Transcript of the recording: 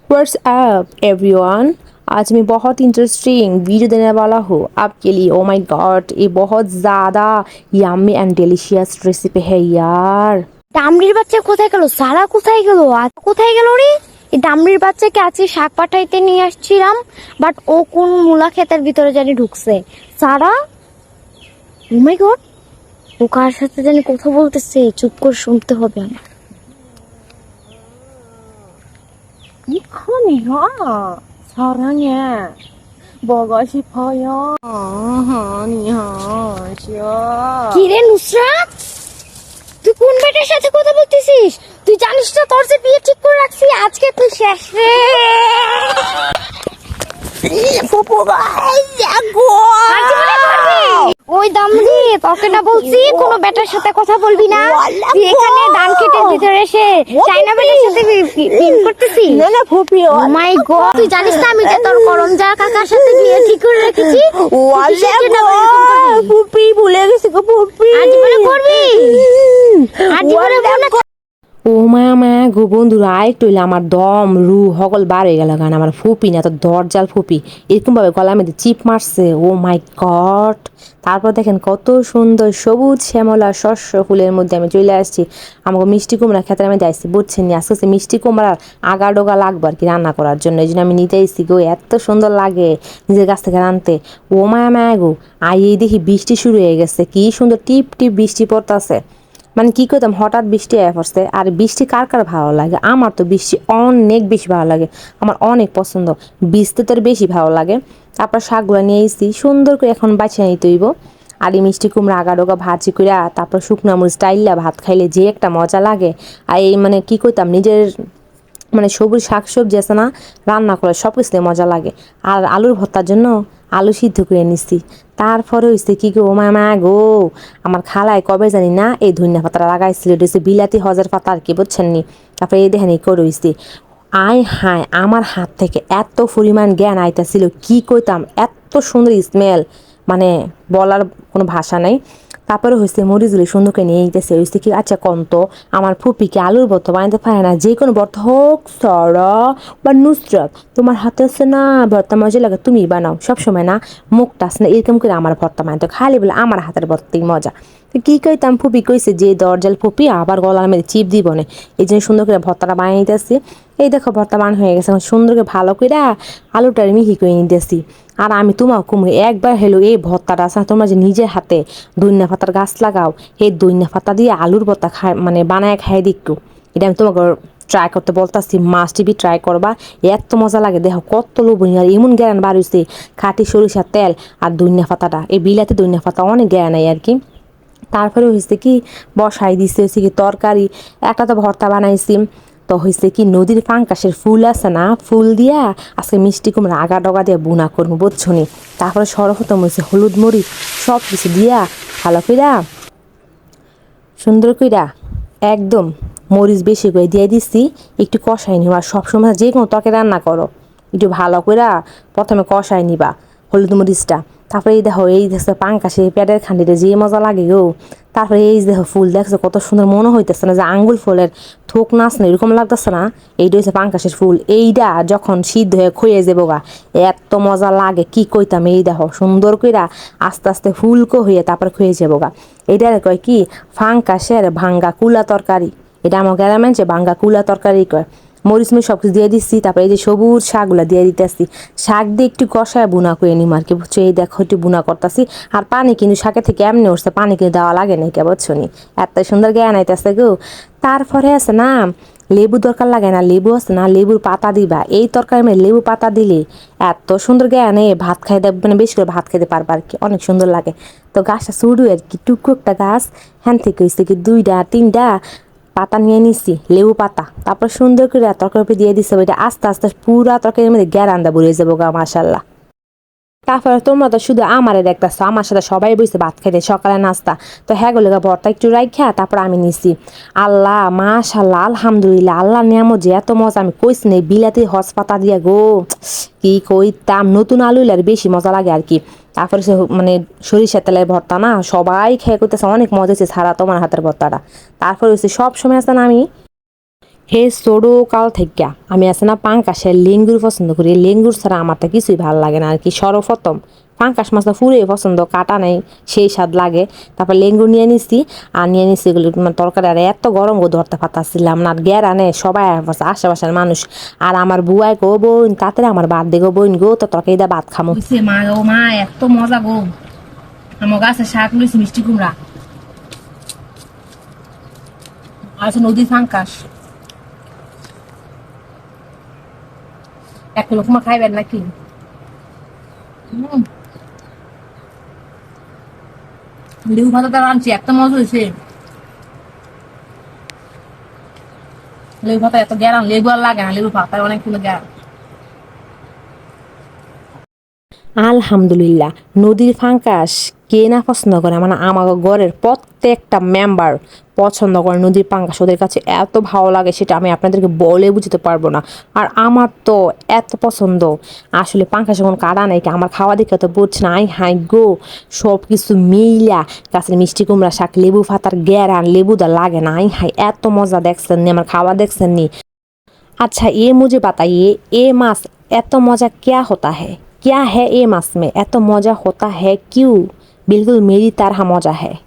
What's up everyone. आज मैं बहुत इंटरेस्टिंग वीडियो देने वाला हूँ आपके लिए। ओ माय गॉड, ये बहुत ज़्यादा यम्मी एंड डिलीशियस रेसिपी है यार। ডামরির বাচ্চা কোথায় গেল? সারা কোথায় গেল? আর কোথায় গেল রে? এই ডামরির বাচ্চাকে আজকে শাক পাঠাইতে নিয়ে আসছিলাম, বাট ও কোন মূলা ক্ষেতের ভিতরে জানি ঢুকছে। সারা, ও মাই গড, ও কার সাথে জানি কথা বলতেছে। চুপ করে শুনতে হবে আমার। 你看你看，사랑해. 보고 싶어요.你好, কি রে নুসরাত, তুই কোন বেটার সাথে কথা বলতেছিস? তুই জানিস না তোর যে বিয়ে ঠিক করে রাখছি, আজকে তুই শেষ রে। ওই দামড়ি, তোকে না বলছি কোনো বেটার সাথে কথা বলবি না। তুই এখানে ধান ক্ষেতের ভিতরে এসে চাইনা বেটার সাথে প্রেম করতেছিস। না না ফুপি, ও মাই গড, তুই জানিস না আমি যে তোর করমজা কাকার সাথে বিয়ে ঠিক করে রেখেছি। ফুপি ভুলে গেছি গো ফুপি। আজ বলে করবি, আজ বলে মনে ও মায়া মায়া গো বন্ধুরা, একটু হইলে আমার দম রু সকল বার হয়ে গেল। গান আমার ফুপি না তো দরজাল ফুপি এরকমভাবে গলার মধ্যে চিপ মারছে। ও মাই গড। তারপর দেখেন কত সুন্দর সবুজ শ্যামলা শস্য ফুলের মধ্যে আমি চলে আসছি। আমাকে মিষ্টি কুমড়া খেতে মধ্যে আসছি, বুঝছেন নি? আস্তে আস্তে মিষ্টি কুমড়ার আগা ডোগা লাগবে আর কি রান্না করার জন্য। এই জন্য আমি নিতে এসেছি গো, এত সুন্দর লাগে নিজের কাছ থেকে রানতে। ও মায়া মায়া গো, এই দেখি বৃষ্টি শুরু হয়ে গেছে, কি সুন্দর টিপ টিপ বৃষ্টি পড়তেছে। মানে কি করতাম, হঠাৎ বৃষ্টি আয়া পড়ছে। আর বৃষ্টি কার কার ভালো লাগে? আমার তো বৃষ্টি অনেক বেশি ভালো লাগে, আমার অনেক পছন্দ। বৃষ্টি তোর বেশি ভালো লাগে। তারপর শাকগুলো নিয়ে এসেছি, সুন্দর করে এখন বাছিয়ে নিতে হইব। আর এই মিষ্টি কুমড়া আগা ডোগা ভাজি করে তারপর শুকনা মরিচ টাইল্লা ভাত খাইলে যে একটা মজা লাগে। আর এই মানে কি করতাম, নিজের মানে সবুজ শাকসবজি আছে না, রান্না করে সব কিছুতে মজা লাগে। আর আলুর ভর্তার জন্য আলু সিদ্ধ করে নিচ্ছি। তারপরে হয়েছে কি গো মামা গো, আমার খালায় কবে জানি না এই ধনিয়া পাতাটা লাগাইছিল, এটা হচ্ছে বিলাতি হজের পাতা আর কি, বুঝছেন নি? তারপরে এই দেখেন এই করে হয়েছে। আয় হায়, আমার হাত থেকে এত পরিমাণ জ্ঞান আইতাছিল, কি কইতাম, এত সুন্দর স্মেল, মানে বলার কোনো ভাষা নাই। তারপরে হয়েছে মরিচগুলি সুন্দর করে নিয়ে নিতেছে। হয়েছে কি, আচ্ছা কন্ত আমার ফুপিকে আলুর ভর্তা বানাতে পারে না? যে কোনো ভর্তা হোক, সরা বা নুসরাত, তোমার হাতে আছে না ভর্তা মজা লাগে, তুমি বানাও সবসময় না, মুখটা আছে না এরকম করে আমার ভর্তা বানাতে, খালি বলে আমার হাতের ভর্তাই মজা। তো কী কইতাম, ফুপি কইছে যে দরজাল ফুপি আবার গলার মেরে চিপ দিব না, এই জন্য সুন্দর করে ভর্তাটা বানিয়ে নিতেছি। এই দেখো ভর্তা বান হয়ে গেছে, সুন্দর করে ভালো করে আলুটার মিহি করে নিতেছি। আর আমি তোমার কুমড়ো একবার হেলো এই ভর্তাটা আছে, তোমরা যে নিজের হাতে ধনিয়া পাতার গাছ লাগাও, এই ধনিয়া পাতা দিয়ে আলুর ভর্তা খায় মানে বানায় খাই দেখো। এটা আমি তোমাকে ট্রাই করতে বলতেছি, মাছ টিভি ট্রাই করবা, এত মজা লাগে। দেখো কত লোভনীয়, আর এমন জ্ঞান বার হয়েছে, খাঁটি সরিষার তেল আর ধনিয়া পাতাটা, এই বিলাতি ধনিয়া পাতা অনেক জ্ঞান নেই আর কি। তারপরে হয়েছে কি, বসাই দিছে হচ্ছে কি তরকারি, একটা তো ভর্তা বানাইছি। তো হয়েছে কি, নদীর পাঙ্কাশের ফুল আছে না, ফুল দিয়া আজকে মিষ্টি কুমড়া আগা ডগা দিয়ে বুনা করবো, বুঝছো নি? তারপরে সরহতম হয়েছে হলুদ মরিচ সব কিছু দিয়া ভালো কইরা সুন্দর কইরা একদম মরিচ বেশি করে দিয়ে দিচ্ছি, একটু কষাই নিবা। সবসময় যে কোনো তরকারি রান্না করো একটু ভালো কইরা প্রথমে কষাই নিবা হলুদ মরিচটা। তারপরে এই দেখো, এই দেখছো পাঙ্কাশে পেটের খান্ডিতে যে মজা লাগে গো। তারপরে এই দেখো ফুল দেখছো কত সুন্দর, মনে হইতেছে না যে আঙ্গুল ফুলের থোক নাচ না, এরকম লাগতেছে না? এইটা হচ্ছে পাঙ্কাশের ফুল। এইটা যখন সিদ্ধ হয়ে খয়ে যাবো গা, এত মজা লাগে কি কইতাম। এই দেখো সুন্দর কইরা আস্তে আস্তে ফুলকো হয়ে তারপরে খয়ে যাবো গা। এইটা কয় কি, পাঙ্কাশের ভাঙ্গা কুলা তরকারি। এটা আমার গ্রামে যে ভাঙ্গা কুলা তরকারি কয়। মরিচ মরিচ সব কিছু দিয়ে দিচ্ছি। তারপরে এই যে সবুজ শাকগুলো দিয়ে দিতেছি, শাক দিয়ে একটু কষায় বুনা করে নিম আর কি, বুঝছো? এই দেখো একটু বুনা করতেছি। আর পানি কিন্তু শাকের থেকে এমনি উঠছে, পানি কিন্তু দেওয়া লাগে না, কে বুঝছো নি? এত সুন্দর জ্ঞান আইতেছে গো। তারপরে আছে না, লেবু দরকার লাগে না, লেবু আছে না, লেবুর পাতা দিবা এই তরকারি মানে, লেবু পাতা দিলে এত সুন্দর জ্ঞান, ভাত খাইতে মানে বেশি করে ভাত খেতে পারবা আর কি, অনেক সুন্দর লাগে। তো গাছটা শুরু আর কি, টুকু একটা গাছ, হ্যান থেকে হয়েছে কি 2টা 3টা পাতা নিয়ে নিছি, লেবু পাতা। তারপর সুন্দর করে তরকারি দিয়ে দিচ্ছে, ওইটা আস্তে আস্তে পুরা তরকারির মধ্যে গ্যারান্দা ভরে যাবো গা, মাশাল্লাহ। তারপরে তোমরা তো শুধু আমারে দেখতেছো, আমার সাথে সবাই বসে ভাত খাইতে, সকালে নাস্তা। তো হ্যাঁ গুলো ভর্তা একটু রাইখা তারপর আমি নিছি। আল্লাহ মাশাল্লাহ আলহামদুলিল্লাহ, আল্লাহ নিয়ামত যে এত মজা আমি কইছি না। বিলাতি হস পাতা দিয়া গো, কি কইতাম, নতুন আলু আর বেশি মজা লাগে আর কি। তারপরে সে মানে সরিষার তেলের ভর্তা না, সবাই খেয়ে করতেছে অনেক মজা হচ্ছে ছাড়া তোমার হাতের ভর্তাটা। তারপরে হচ্ছে সব সময় আছে না, আমি হে ছোটো কাল থেকে আমি আছে না পাঙ্কাশের লেঙ্গুর পছন্দ করি, লেঙ্গুর ছাড়া আমার তো কিছুই ভালো লাগে না আর কি। সর্বপ্রথম পাঙ্কাশ মাছটা পুরে পছন্দ, কাটা নেই সেই স্বাদ লাগে। তারপর লেঙ্গুর নিয়ে নিছি, আর নিয়ে নিছি এগুলো তরকারি। আর এত গরম গো ধরতে পারতাছিলাম না, আর গেরানে সবাই আশেপাশের মানুষ। আর আমার বুয়াই গো বোন তাড়াতাড়ি আমার ভাত দে গো বোন গো, তো তরকারি দিয়ে ভাত খামো। মা গো মা এত মজা গো, আমার গাছে শাক লইছি মিষ্টি কুমড়া, আছে নদীর পাঙ্কাশ। এক লোকমা খাইবেন নাকি? লেবু ভাতাটা রাঁধছি, এত মজা হয়েছে। লেবু ভাতা এত গ্যারান, লেবু আর লাগে না, লেবু ভাতার অনেকগুলো গ্যারান। আলহামদুলিল্লাহ, নদীর পাঙ্কাশ কে না পছন্দ করে? মানে আমার ঘরের প্রত্যেকটা মেম্বার পছন্দ করে নদীর পাঙ্কাশ, ওদের কাছে এত ভালো লাগে সেটা আমি আপনাদেরকে বলে বুঝতে পারবো না। আর আমার তো এত পছন্দ, আসলে পাঙ্কাশ যখন কাটা নাই আমার খাওয়া দেখে তো বুঝছে না। আই হাই গো, সব কিছু মিলা গাছের মিষ্টি কুমড়া শাক, লেবু পাতার গ্যারান, লেবু দা লাগে না। আই হাই এত মজা দেখছেন নি, আমার খাওয়া দেখছেন নি। अच्छा ये मुझे बताइए, ये मास एत मजा क्या होता है? क्या है ये मास में एत मजा होता है? क्यों? बिल्कुल मेरी तरह मजा है।